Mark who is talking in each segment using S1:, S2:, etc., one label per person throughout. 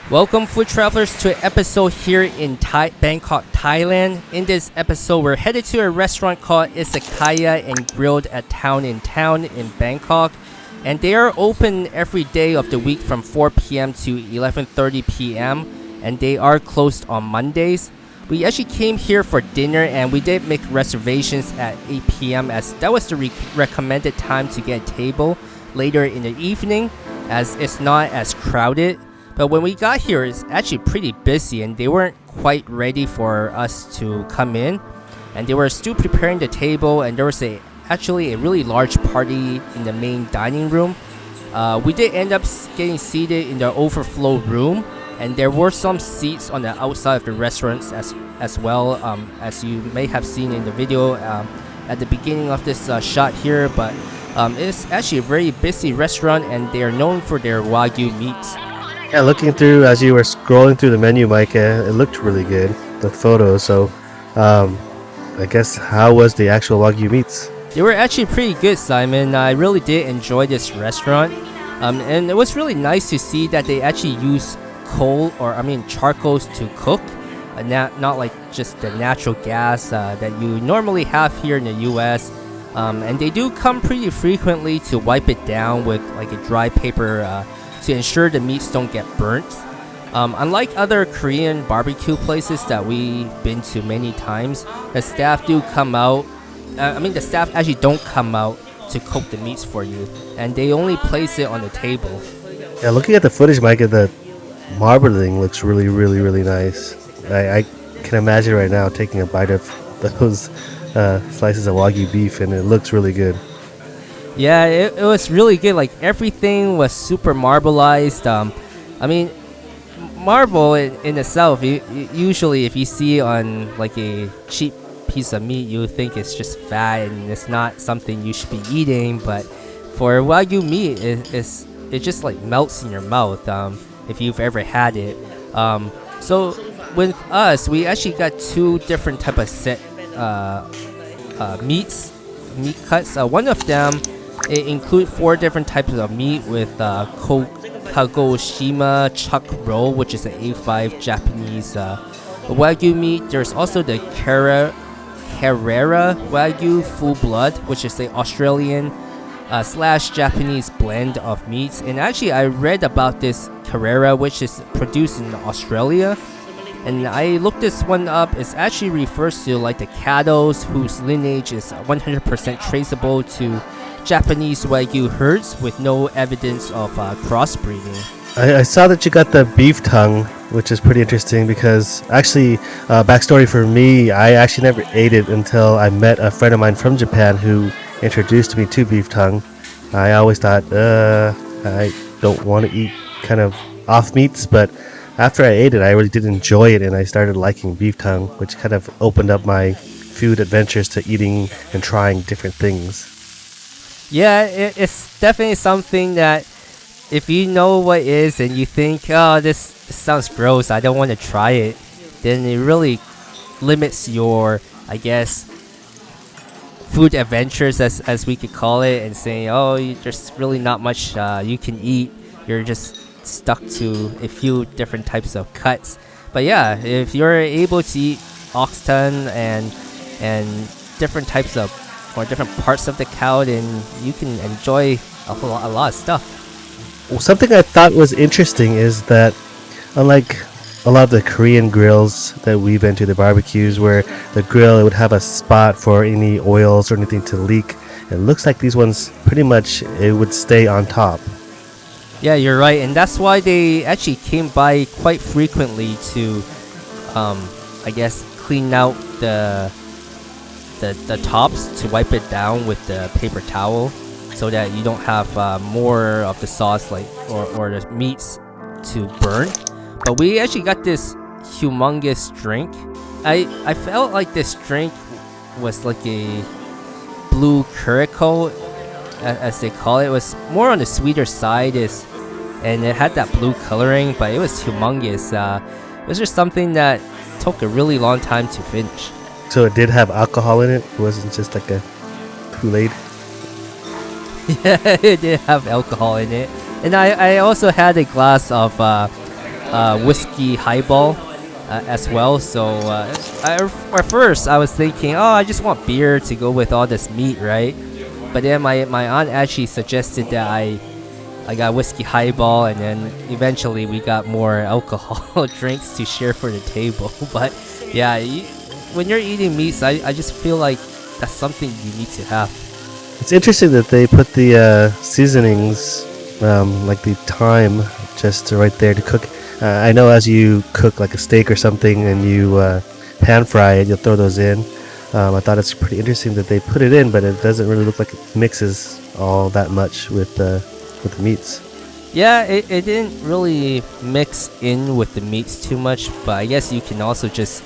S1: Welcome, food travelers, to an episode here in Bangkok, Thailand. In this episode, we're headed to a restaurant called izakaya&grilled at Town in Bangkok. And they are open every day of the week from 4 p.m. to 11:30 p.m. And they are closed on Mondays. We actually came here for dinner and we did make reservations at 8 p.m. as that was the recommended time to get a table later in the evening, as it's not as crowded. But when we got here, it's actually pretty busy and they weren't quite ready for us to come in. And they were still preparing the table, and there was actually a really large party in the main dining room. We did end up getting seated in the overflow room, and there were some seats on the outside of the restaurants as well, as you may have seen in the video at the beginning of this shot here. But it's actually a very busy restaurant, and they are known for their Wagyu meats.
S2: Yeah, looking through as you were scrolling through the menu, Micah, it looked really good, the photos. So, I guess, how was the actual Wagyu meats?
S1: They were actually pretty good, Simon. I really did enjoy this restaurant. And it was really nice to see that they actually use charcoals to cook. Not like just the natural gas that you normally have here in the US. And they do come pretty frequently to wipe it down with like a dry paper to ensure the meats don't get burnt. Unlike other Korean barbecue places that we've been to many times, the staff do come out. The staff actually don't come out to cook the meats for you, and they only place it on the table.
S2: Yeah, looking at the footage, Micah, the marbling looks really, really, really nice. I can imagine right now taking a bite of those slices of Wagyu beef, and it looks really good.
S1: Yeah, it was really good. Like, everything was super marbleized. Marble in itself, usually if you see on like a cheap piece of meat, you think it's just fat and it's not something you should be eating. But for Wagyu meat, it just like melts in your mouth if you've ever had it. So with us, we actually got two different type of set meat cuts. One of them, it include 4 different types of meat with Kagoshima chuck roll, which is an A5 Japanese Wagyu meat. There's also the Carrera Wagyu full blood, which is an Australian / Japanese blend of meats. And actually, I read about this Carrera, which is produced in Australia. And I looked this one up. It actually refers to like the cattle whose lineage is 100% traceable to Japanese Wagyu herds with no evidence of crossbreeding.
S2: I saw that you got the beef tongue, which is pretty interesting because actually, backstory for me, I actually never ate it until I met a friend of mine from Japan who introduced me to beef tongue. I always thought, I don't want to eat kind of off meats, but after I ate it, I really did enjoy it, and I started liking beef tongue, which kind of opened up my food adventures to eating and trying different things.
S1: Yeah, it's definitely something that if you know what it is and you think, oh, this sounds gross, I don't want to try it, then it really limits your, I guess, food adventures, as we could call it, and saying, oh, there's really not much you can eat. You're just stuck to a few different types of cuts. But yeah, if you're able to eat ox tongue and different types of or different parts of the cow, then you can enjoy a lot of stuff.
S2: Well, something I thought was interesting is that unlike a lot of the Korean grills that we've been to, the barbecues where the grill, it would have a spot for any oils or anything to leak, it looks like these ones pretty much it would stay on top.
S1: Yeah, you're right, and that's why they actually came by quite frequently to, I guess, clean out the tops to wipe it down with the paper towel, so that you don't have more of the sauce or the meats to burn. But we actually got this humongous drink. I felt like this drink was like a blue curacao, as they call it. It was more on the sweeter side, and it had that blue coloring, but it was humongous. It was just something that took a really long time to finish.
S2: So it did have alcohol in it. It wasn't just like a Kool-Aid.
S1: Yeah, it did have alcohol in it, and I also had a glass of whiskey highball as well. So at first I was thinking, oh, I just want beer to go with all this meat, right? But then my aunt actually suggested that I got whiskey highball, and then eventually we got more alcohol drinks to share for the table. But yeah, when you're eating meats, I just feel like that's something you need to have.
S2: It's interesting that they put the seasonings, like the thyme, just right there to cook. I know as you cook like a steak or something and you pan fry it, you'll throw those in. I thought it's pretty interesting that they put it in, but it doesn't really look like it mixes all that much with the meats.
S1: Yeah, it didn't really mix in with the meats too much, but I guess you can also just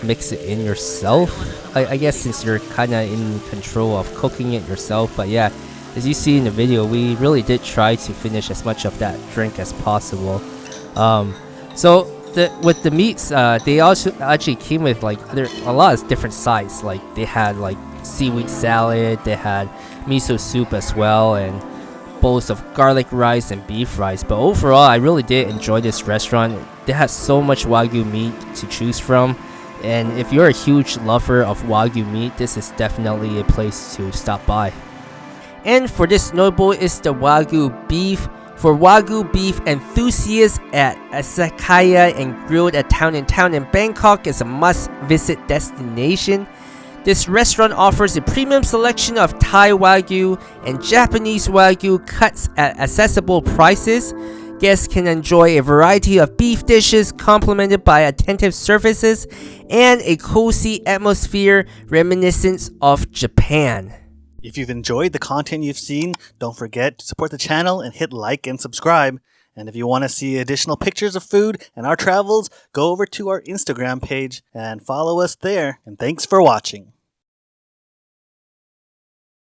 S1: mix it in yourself. I guess since you're kind of in control of cooking it yourself. But yeah, as you see in the video, we really did try to finish as much of that drink as possible. So with the meats, they also actually came with like a lot of different sides. Like they had like seaweed salad, they had miso soup as well, and bowls of garlic rice and beef rice. But overall, I really did enjoy this restaurant. They had so much Wagyu meat to choose from, and if you're a huge lover of Wagyu meat, this is definitely a place to stop by. And for this notable is the Wagyu beef. For Wagyu beef enthusiasts, at izakaya&grilled at Town in Town in Bangkok is a must-visit destination. This restaurant offers a premium selection of Thai Wagyu and Japanese Wagyu cuts at accessible prices. Guests can enjoy a variety of beef dishes complemented by attentive services and a cozy atmosphere reminiscent of Japan.
S3: If you've enjoyed the content you've seen, don't forget to support the channel and hit like and subscribe. And if you want to see additional pictures of food and our travels, go over to our Instagram page and follow us there. And thanks for watching.